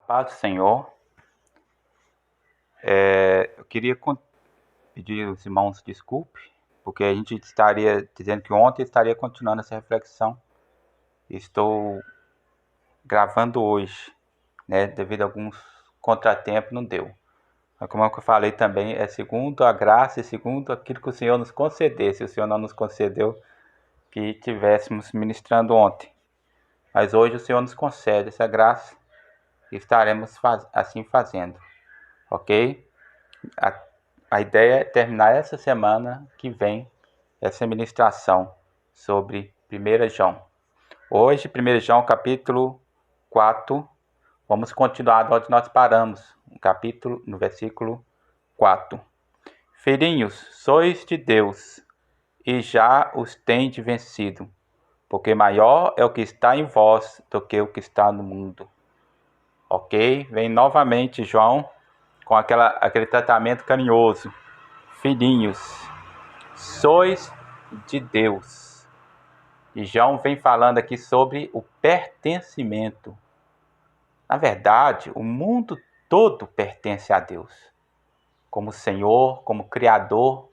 Paz do Senhor. Eu queria pedir aos irmãos desculpe, porque a gente estaria dizendo que ontem estaria continuando essa reflexão. Estou gravando hoje, né? Devido a alguns contratempos, não deu. Mas como eu falei também, é segundo a graça e segundo aquilo que o Senhor nos conceder. Se o Senhor não nos concedeu que tivéssemos ministrando ontem. Mas hoje o Senhor nos concede essa graça e estaremos assim fazendo. Ok? A ideia é terminar essa semana que vem essa ministração sobre 1 João. Hoje, 1 João capítulo 4, vamos continuar onde nós paramos, no versículo 4. Filhinhos, sois de Deus e já os tendes vencido, porque maior é o que está em vós do que o que está no mundo. Ok? Vem novamente João com aquele tratamento carinhoso. Filhinhos, sois de Deus. E João vem falando aqui sobre o pertencimento. Na verdade, o mundo todo pertence a Deus. Como Senhor, como Criador,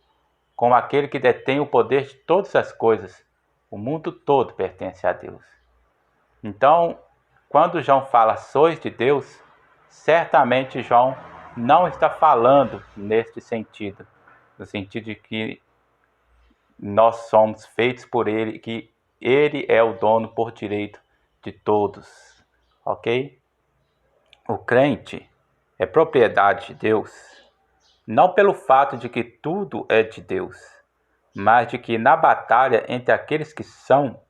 como aquele que detém o poder de todas as coisas. O mundo todo pertence a Deus. Então, quando João fala sois de Deus, certamente João não está falando neste sentido. No sentido de que nós somos feitos por Ele, que Ele é o dono por direito de todos, ok? O crente é propriedade de Deus, não pelo fato de que tudo é de Deus, mas de que na batalha entre aqueles que são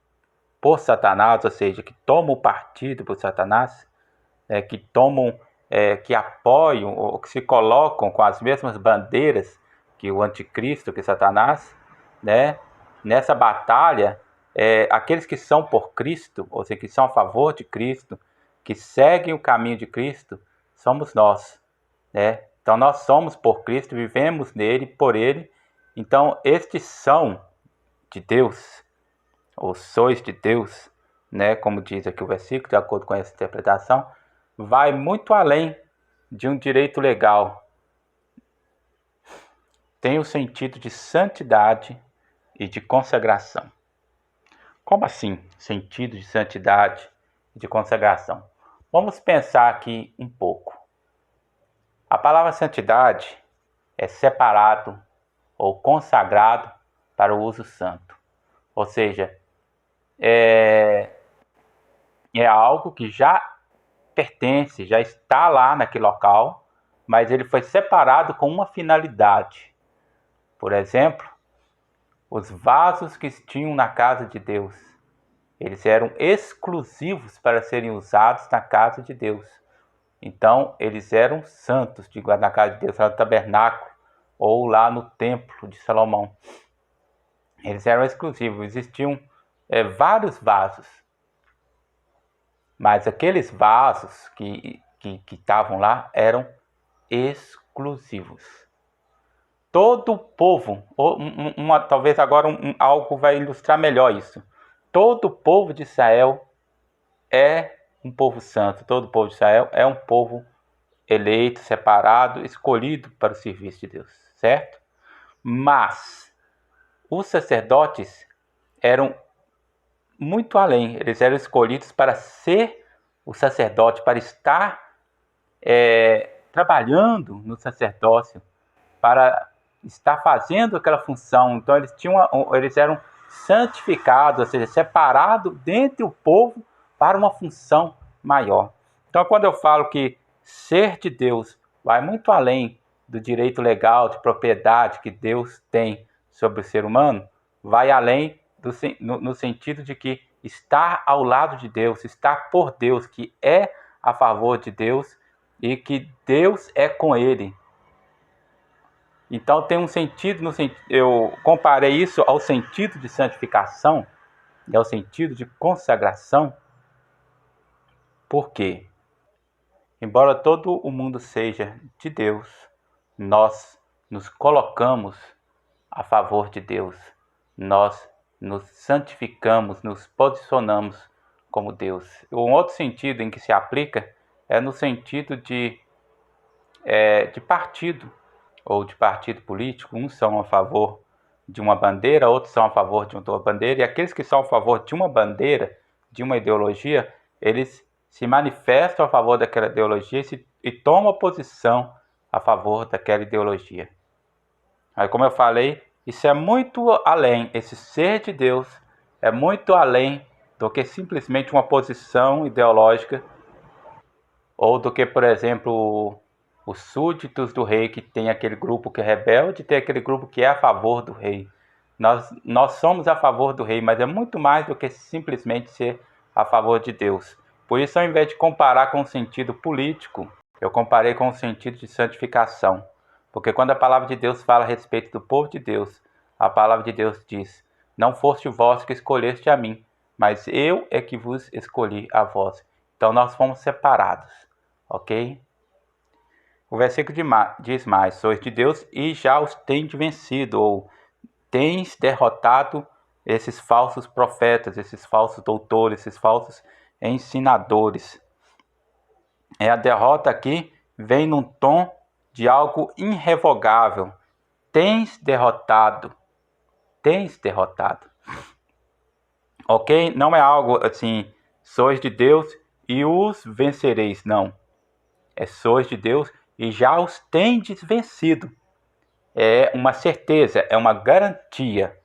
por Satanás, ou seja, que tomam partido por Satanás, que apoiam ou que se colocam com as mesmas bandeiras que o anticristo, que Satanás, né? Nessa batalha, aqueles que são por Cristo, ou seja, que são a favor de Cristo, que seguem o caminho de Cristo, somos nós, né? Então nós somos por Cristo, vivemos nele, por ele. Então estes são de Deus, ou sois de Deus, né? Como diz aqui o versículo, de acordo com essa interpretação, vai muito além de um direito legal. Tem o sentido de santidade e de consagração. Como assim, sentido de santidade e de consagração? Vamos pensar aqui um pouco. A palavra santidade é separado ou consagrado para o uso santo. Ou seja, é algo que já pertence, já está lá naquele local, mas ele foi separado com uma finalidade. Por exemplo, os vasos que tinham na casa de Deus, eles eram exclusivos para serem usados na casa de Deus. Então, eles eram santos, na casa de Deus, no tabernáculo, ou lá no templo de Salomão. Eles eram exclusivos, existiam vários vasos. Mas aqueles vasos que estavam lá eram exclusivos. Todo o povo, talvez agora algo vai ilustrar melhor isso. Todo o povo de Israel é um povo santo. Todo o povo de Israel é um povo eleito, separado, escolhido para o serviço de Deus, certo? Mas os sacerdotes eram muito além. Eles eram escolhidos para ser o sacerdote, para estar trabalhando no sacerdócio, para estar fazendo aquela função. Então eles eram santificados, ou seja, separados dentre o povo para uma função maior. Então, quando eu falo que ser de Deus vai muito além do direito legal de propriedade que Deus tem sobre o ser humano, vai além no sentido de que está ao lado de Deus, está por Deus, que é a favor de Deus e que Deus é com ele. Então tem um sentido, eu comparei isso ao sentido de santificação e ao sentido de consagração. Por quê? Embora todo o mundo seja de Deus, nós nos colocamos a favor de Deus. Nós nos santificamos, nos posicionamos como Deus. Um outro sentido em que se aplica é no sentido de partido, ou de partido político. Uns são a favor de uma bandeira, outros são a favor de outra bandeira, e aqueles que são a favor de uma bandeira, de uma ideologia, eles se manifestam a favor daquela ideologia e tomam posição a favor daquela ideologia. Aí, como eu falei, isso é muito além, esse ser de Deus é muito além do que simplesmente uma posição ideológica, ou do que, por exemplo, os súditos do rei, que tem aquele grupo que é rebelde, e tem aquele grupo que é a favor do rei. Nós somos a favor do rei, mas é muito mais do que simplesmente ser a favor de Deus. Por isso, ao invés de comparar com o sentido político, eu comparei com o sentido de santificação. Porque quando a palavra de Deus fala a respeito do povo de Deus, a palavra de Deus diz: não foste vós que escolheste a mim, mas eu é que vos escolhi a vós. Então nós fomos separados, ok? O versículo diz mais: sois de Deus e já os tendes vencido, ou tens derrotado esses falsos profetas, esses falsos doutores, esses falsos ensinadores. A derrota aqui vem num tom de algo irrevogável. Tens derrotado. Tens derrotado. Ok? Não é algo assim, sois de Deus e os vencereis. Não. É sois de Deus e já os tendes vencido. É uma certeza, é uma garantia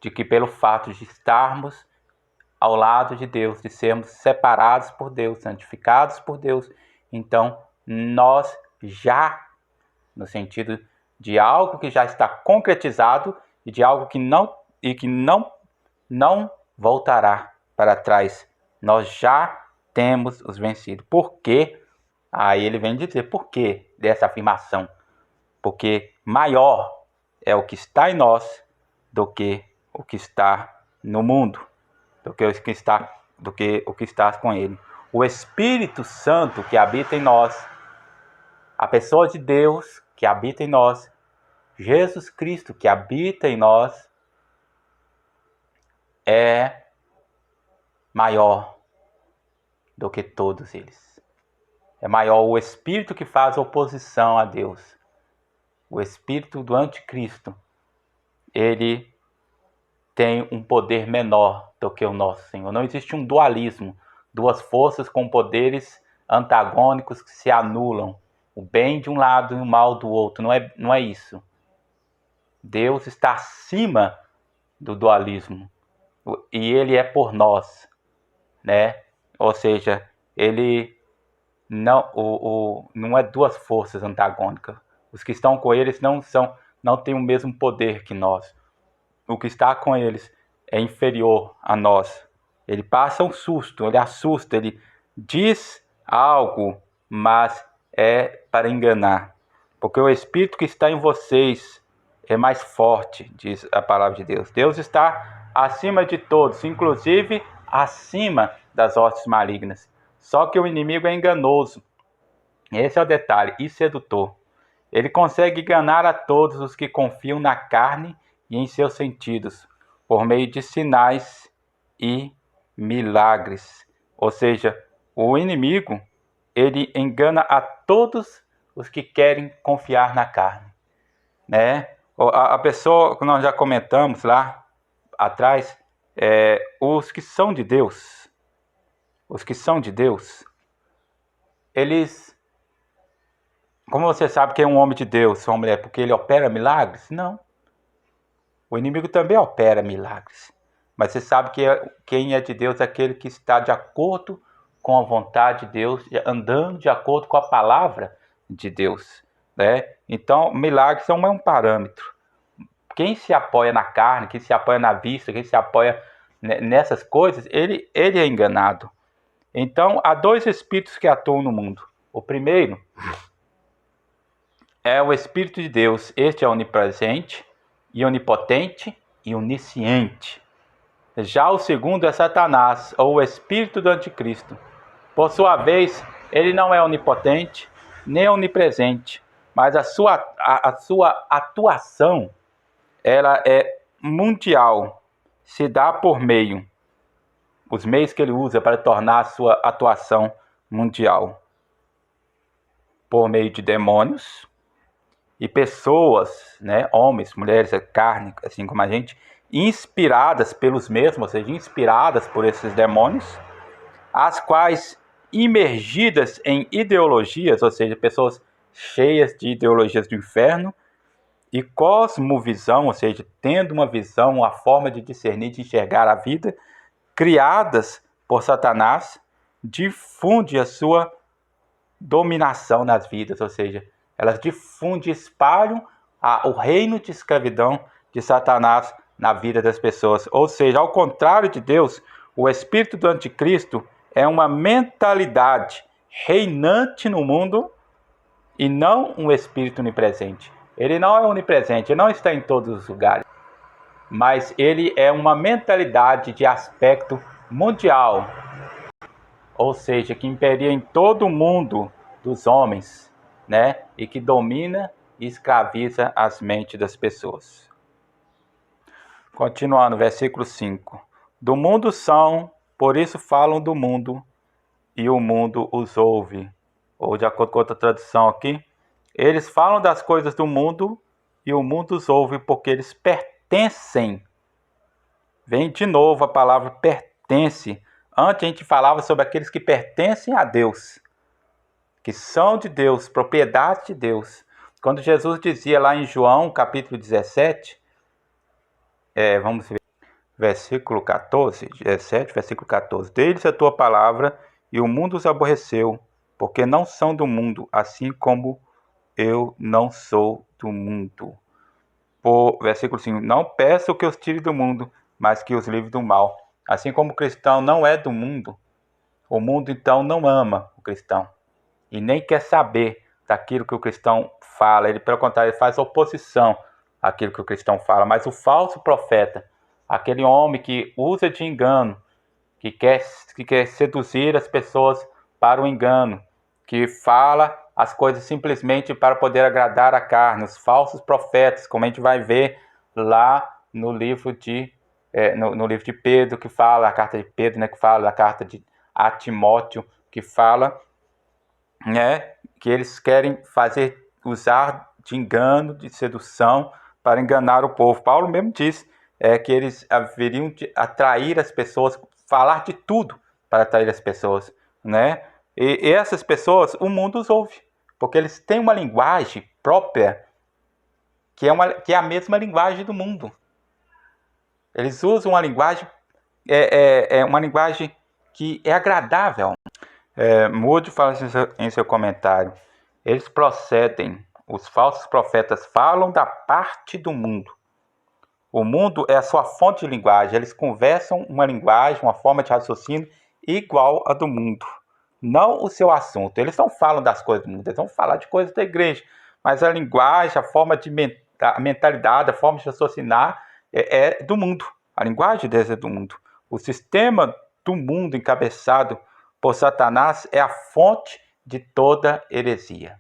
de que pelo fato de estarmos ao lado de Deus, de sermos separados por Deus, santificados por Deus, então nós já, no sentido de algo que já está concretizado e de algo que não voltará para trás, nós já temos os vencidos. Por quê? Aí ele vem dizer por quê dessa afirmação. Porque maior é o que está em nós do que o que está no mundo, do que o que está com ele. O Espírito Santo que habita em nós, a pessoa de Deus que habita em nós, Jesus Cristo que habita em nós, é maior do que todos eles. É maior o Espírito que faz oposição a Deus. O Espírito do Anticristo, ele tem um poder menor do que o nosso Senhor. Não existe um dualismo, duas forças com poderes antagônicos que se anulam. O bem de um lado e o mal do outro. Não é isso. Deus está acima do dualismo. E ele é por nós, né? Ou seja, ele não é duas forças antagônicas. Os que estão com eles não têm o mesmo poder que nós. O que está com eles é inferior a nós. Ele passa um susto, ele assusta, ele diz algo, mas é para enganar. Porque o Espírito que está em vocês é mais forte, diz a palavra de Deus. Deus está acima de todos, inclusive acima das hostes malignas. Só que o inimigo é enganoso. Esse é o detalhe, e sedutor. Ele consegue enganar a todos os que confiam na carne e em seus sentidos, por meio de sinais e milagres. Ou seja, o inimigo, ele engana a todos os que querem confiar na carne, né? A pessoa que nós já comentamos lá atrás, os que são de Deus, eles... Como você sabe que é um homem de Deus, uma mulher, porque ele opera milagres? Não. O inimigo também opera milagres. Mas você sabe que quem é de Deus é aquele que está de acordo com a vontade de Deus, andando de acordo com a palavra de Deus, né? Então, milagres não é um parâmetro. Quem se apoia na carne, quem se apoia na vista, quem se apoia nessas coisas, ele é enganado. Então, há dois espíritos que atuam no mundo. O primeiro é o Espírito de Deus. Este é onipresente, e onipotente e onisciente. Já o segundo é Satanás, ou o Espírito do Anticristo. Por sua vez, ele não é onipotente, nem onipresente, mas a sua atuação, ela é mundial. Se dá por os meios que ele usa para tornar a sua atuação mundial por meio de demônios e pessoas, né, homens, mulheres, carne, assim como a gente, inspiradas pelos mesmos, ou seja, inspiradas por esses demônios, as quais imergidas em ideologias, ou seja, pessoas cheias de ideologias do inferno, e cosmovisão, ou seja, tendo uma visão, uma forma de discernir, de enxergar a vida, criadas por Satanás, difunde a sua dominação nas vidas, ou seja, elas difundem, espalham o reino de escravidão de Satanás na vida das pessoas. Ou seja, ao contrário de Deus, o espírito do anticristo é uma mentalidade reinante no mundo e não um espírito onipresente. Ele não é onipresente, ele não está em todos os lugares, mas ele é uma mentalidade de aspecto mundial, ou seja, que imperia em todo o mundo dos homens, né? E que domina e escraviza as mentes das pessoas. Continuando, versículo 5. Do mundo são, por isso falam do mundo, e o mundo os ouve. Ou de acordo com outra tradução aqui, eles falam das coisas do mundo e o mundo os ouve porque eles pertencem. Vem de novo a palavra pertence. Antes a gente falava sobre aqueles que pertencem a Deus, que são de Deus, propriedade de Deus. Quando Jesus dizia lá em João, capítulo 17, vamos ver, versículo 14, 17, versículo 14. Deles a tua palavra e o mundo os aborreceu, porque não são do mundo, assim como eu não sou do mundo. Versículo 5. Não peço que os tire do mundo, mas que os livre do mal. Assim como o cristão não é do mundo, o mundo então não ama o cristão e nem quer saber daquilo que o cristão fala. Ele, pelo contrário, ele faz oposição àquilo que o cristão fala. Mas o falso profeta, aquele homem que usa de engano, que quer seduzir as pessoas para o engano, que fala as coisas simplesmente para poder agradar a carne, os falsos profetas, como a gente vai ver lá no livro de no livro de Pedro, que fala, a carta de Pedro, né, que fala, a carta a Timóteo, que fala, né, que eles querem usar de engano, de sedução, para enganar o povo. Paulo mesmo diz que eles haveriam de atrair as pessoas, falar de tudo para atrair as pessoas, né? E essas pessoas, o mundo os ouve, porque eles têm uma linguagem própria, que é a mesma linguagem do mundo. Eles usam uma linguagem, uma linguagem que é agradável. Moody fala em seu comentário, eles procedem, os falsos profetas falam da parte do mundo. O mundo é a sua fonte de linguagem, eles conversam uma linguagem, uma forma de raciocínio igual a do mundo. Não o seu assunto, eles não falam das coisas do mundo, eles vão falar de coisas da igreja, mas a linguagem, a forma a mentalidade, a forma de raciocinar é do mundo. A linguagem deles é do mundo. O sistema do mundo encabeçado por Satanás é a fonte de toda heresia.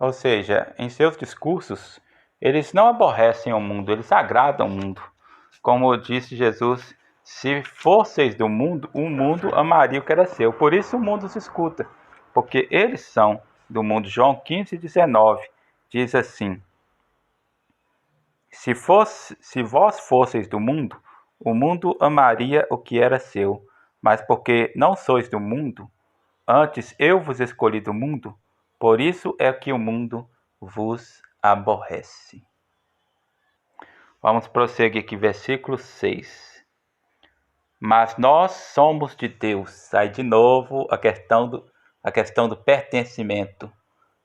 Ou seja, em seus discursos, eles não aborrecem o mundo, eles agradam o mundo. Como disse Jesus, se fosseis do mundo, o mundo amaria o que era seu. Por isso o mundo os escuta, porque eles são do mundo. João 15, 19 diz assim: se vós fosseis do mundo, o mundo amaria o que era seu. Mas porque não sois do mundo, antes eu vos escolhi do mundo, por isso é que o mundo vos aborrece. Vamos prosseguir aqui, versículo 6. Mas nós somos de Deus. Aí de novo a questão do pertencimento.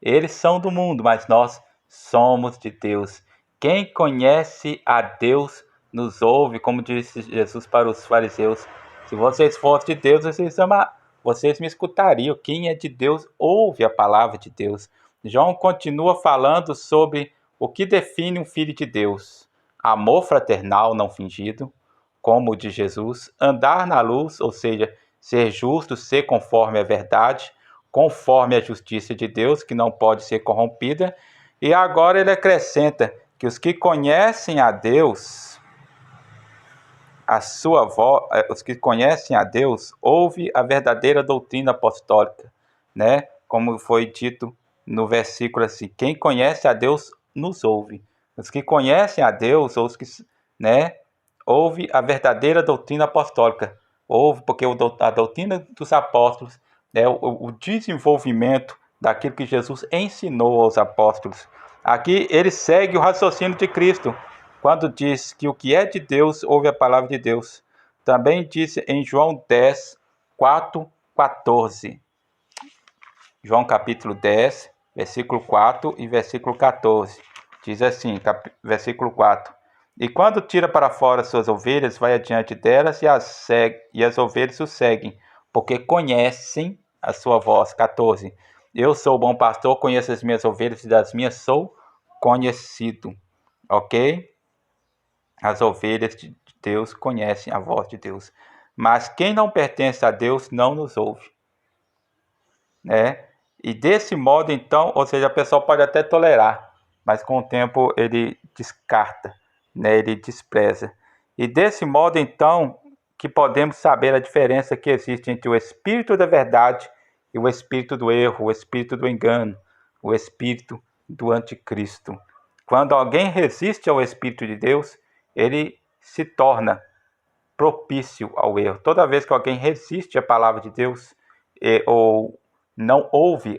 Eles são do mundo, mas nós somos de Deus. Quem conhece a Deus nos ouve, como disse Jesus para os fariseus. Se vocês fossem de Deus, vocês me escutariam. Quem é de Deus ouve a palavra de Deus. João continua falando sobre o que define um filho de Deus. Amor fraternal não fingido, como o de Jesus. Andar na luz, ou seja, ser justo, ser conforme a verdade, conforme a justiça de Deus, que não pode ser corrompida. E agora ele acrescenta que os que conhecem a Deus, os que conhecem a Deus, ouvem a verdadeira doutrina apostólica, né? Como foi dito no versículo assim, quem conhece a Deus nos ouve. Os que conhecem a Deus, ou os que, né, ouve a verdadeira doutrina apostólica. Ouve, porque a doutrina dos apóstolos é o desenvolvimento daquilo que Jesus ensinou aos apóstolos. Aqui ele segue o raciocínio de Cristo, quando diz que o que é de Deus ouve a palavra de Deus. Também disse em João 10, 4, 14. João capítulo 10, versículo 4 e versículo 14. Diz assim, versículo 4. E quando tira para fora suas ovelhas, vai adiante delas e as ovelhas o seguem, porque conhecem a sua voz. 14. Eu sou o bom pastor, conheço as minhas ovelhas e das minhas sou conhecido. Ok? As ovelhas de Deus conhecem a voz de Deus. Mas quem não pertence a Deus não nos ouve. Né? E desse modo, então, ou seja, a pessoa pode até tolerar, mas com o tempo ele descarta, né? Ele despreza. E desse modo, então, que podemos saber a diferença que existe entre o espírito da verdade e o espírito do erro, o espírito do engano, o espírito do anticristo. Quando alguém resiste ao Espírito de Deus, ele se torna propício ao erro. Toda vez que alguém resiste à palavra de Deus, ou não ouve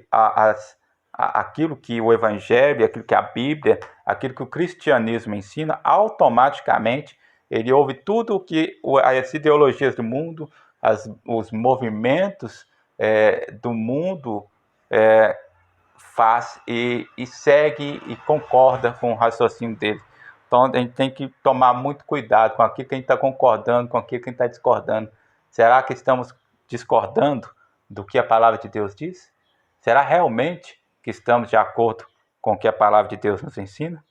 aquilo que o Evangelho, aquilo que a Bíblia, aquilo que o cristianismo ensina, automaticamente ele ouve tudo o que as ideologias do mundo, os movimentos do mundo faz e segue e concorda com o raciocínio dele. Então a gente tem que tomar muito cuidado com aquilo que a gente está concordando, com aquilo que a gente está discordando. Será que estamos discordando do que a palavra de Deus diz? Será realmente que estamos de acordo com o que a palavra de Deus nos ensina?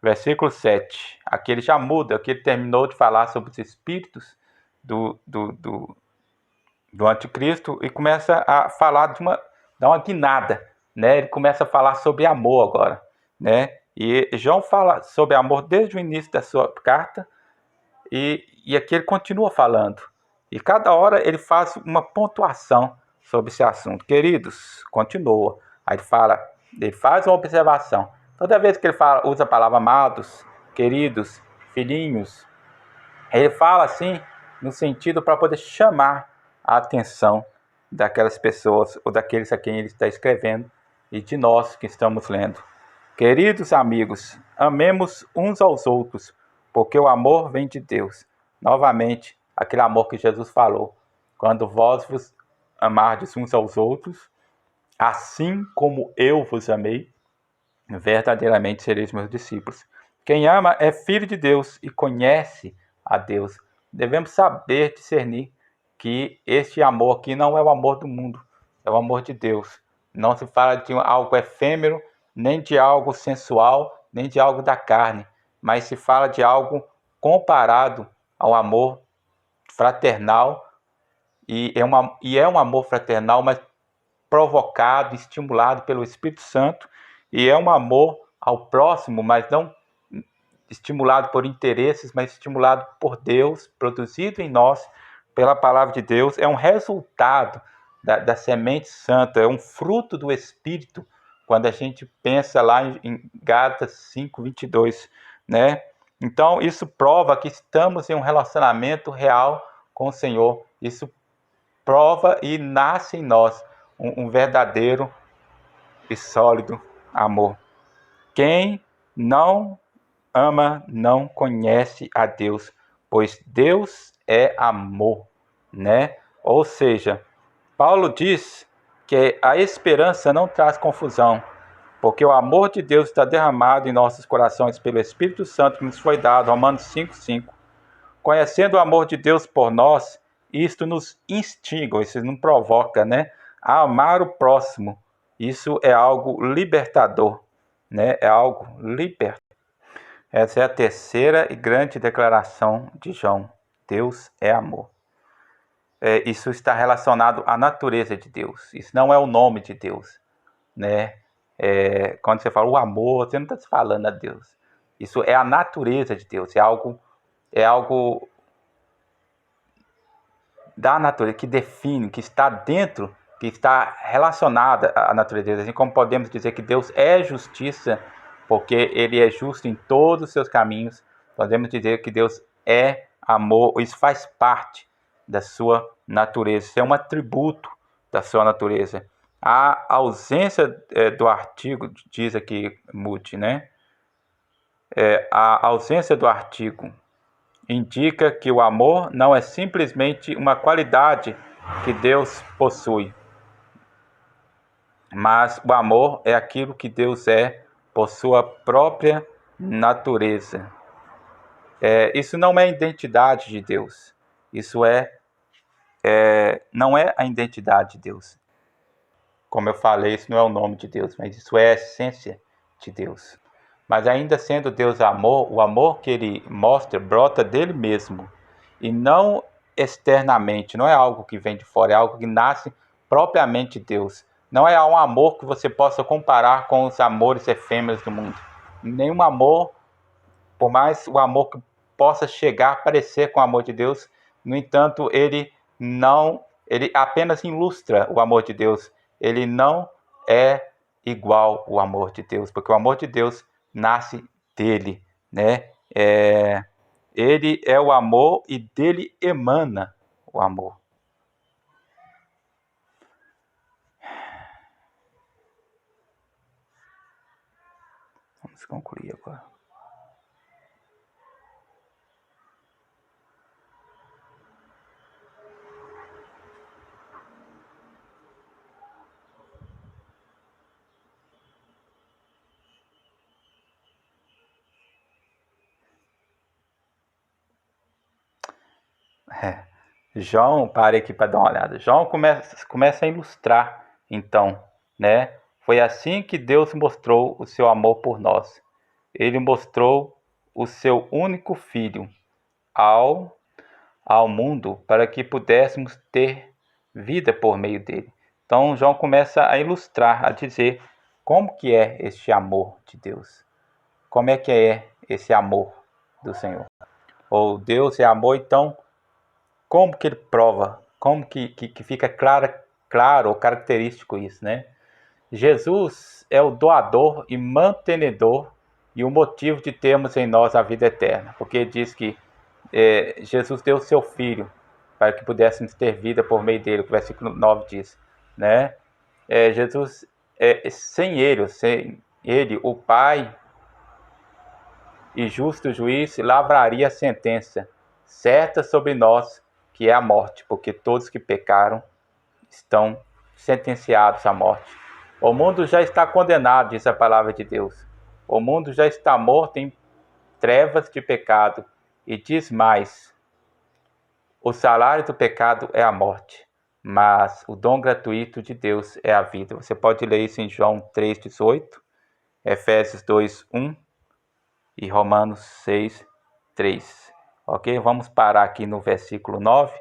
Versículo 7. Aqui ele já muda, aqui ele terminou de falar sobre os espíritos do anticristo e começa a falar dá uma guinada, né? Ele começa a falar sobre amor agora, né? E João fala sobre amor desde o início da sua carta e aqui ele continua falando. E cada hora ele faz uma pontuação sobre esse assunto. Queridos, continua. Aí ele faz uma observação. Toda vez que ele usa a palavra amados, queridos, filhinhos, ele fala assim no sentido para poder chamar a atenção daquelas pessoas ou daqueles a quem ele está escrevendo e de nós que estamos lendo. Queridos amigos, amemos uns aos outros, porque o amor vem de Deus. Novamente, aquele amor que Jesus falou. Quando vós vos amardes uns aos outros, assim como eu vos amei, verdadeiramente sereis meus discípulos. Quem ama é filho de Deus e conhece a Deus. Devemos saber discernir que este amor aqui não é o amor do mundo, é o amor de Deus. Não se fala de algo efêmero, nem de algo sensual, nem de algo da carne, mas se fala de algo comparado ao amor fraternal, e é um amor fraternal, mas provocado, estimulado pelo Espírito Santo, e é um amor ao próximo, mas não estimulado por interesses, mas estimulado por Deus, produzido em nós pela palavra de Deus. É um resultado da semente santa, é um fruto do Espírito, quando a gente pensa lá em Gálatas 5, 22, né? Então, isso prova que estamos em um relacionamento real com o Senhor. Isso prova e nasce em nós um verdadeiro e sólido amor. Quem não ama não conhece a Deus, pois Deus é amor, né? Ou seja, Paulo diz que a esperança não traz confusão, porque o amor de Deus está derramado em nossos corações pelo Espírito Santo que nos foi dado, Romanos 5:5. Conhecendo o amor de Deus por nós, isto nos instiga, isso nos provoca, né, a amar o próximo. Isso é algo libertador, né? É algo libertador. Essa é a terceira e grande declaração de João. Deus é amor. Isso está relacionado à natureza de Deus. Isso não é o nome de Deus, né? Quando você fala o amor, você não está falando a Deus. Isso é a natureza de Deus. É algo da natureza que define, que está dentro que está relacionada à natureza de Deus. Assim como podemos dizer que Deus é justiça, porque Ele é justo em todos os seus caminhos, podemos dizer que Deus é amor. Isso faz parte da sua natureza, isso é um atributo da sua natureza. A ausência do artigo, diz aqui Moody, né? A ausência do artigo indica que o amor não é simplesmente uma qualidade que Deus possui, mas o amor é aquilo que Deus é por sua própria natureza. Isso não é a identidade de Deus. Isso não é a identidade de Deus. Como eu falei, isso não é o nome de Deus, mas isso é a essência de Deus. Mas ainda sendo Deus amor, o amor que Ele mostra brota dele mesmo e não externamente, não é algo que vem de fora, é algo que nasce propriamente de Deus. Não é um amor que você possa comparar com os amores efêmeros do mundo. Nenhum amor, por mais o amor que possa chegar a parecer com o amor de Deus, no entanto, ele apenas ilustra o amor de Deus. Ele não é igual ao amor de Deus, porque o amor de Deus nasce dele, né? Ele é o amor e dele emana o amor. Vamos concluir agora. João, parei aqui para dar uma olhada. João começa a ilustrar, então, né? Foi assim que Deus mostrou o seu amor por nós. Ele mostrou o seu único filho ao mundo para que pudéssemos ter vida por meio dele. Então, João começa a ilustrar, a dizer como que é este amor de Deus. Como é que é esse amor do Senhor? Ou Deus é amor, então como que ele prova? Como que fica claro ou característico isso, né? Jesus é o doador e mantenedor e o motivo de termos em nós a vida eterna. Porque diz que Jesus deu o seu Filho para que pudéssemos ter vida por meio dele, o versículo 9 diz, né? Jesus, sem ele, o Pai e justo juiz, lavraria a sentença certa sobre nós, que é a morte, porque todos que pecaram estão sentenciados à morte. O mundo já está condenado, diz a palavra de Deus. O mundo já está morto em trevas de pecado. E diz mais: o salário do pecado é a morte, mas o dom gratuito de Deus é a vida. Você pode ler isso em João 3,18, Efésios 2,1 e Romanos 6,3. Ok? Vamos parar aqui no versículo 9.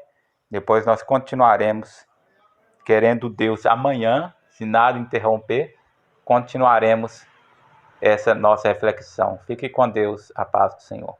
Depois nós continuaremos, querendo Deus, amanhã, se nada interromper, continuaremos essa nossa reflexão. Fique com Deus, a paz do Senhor.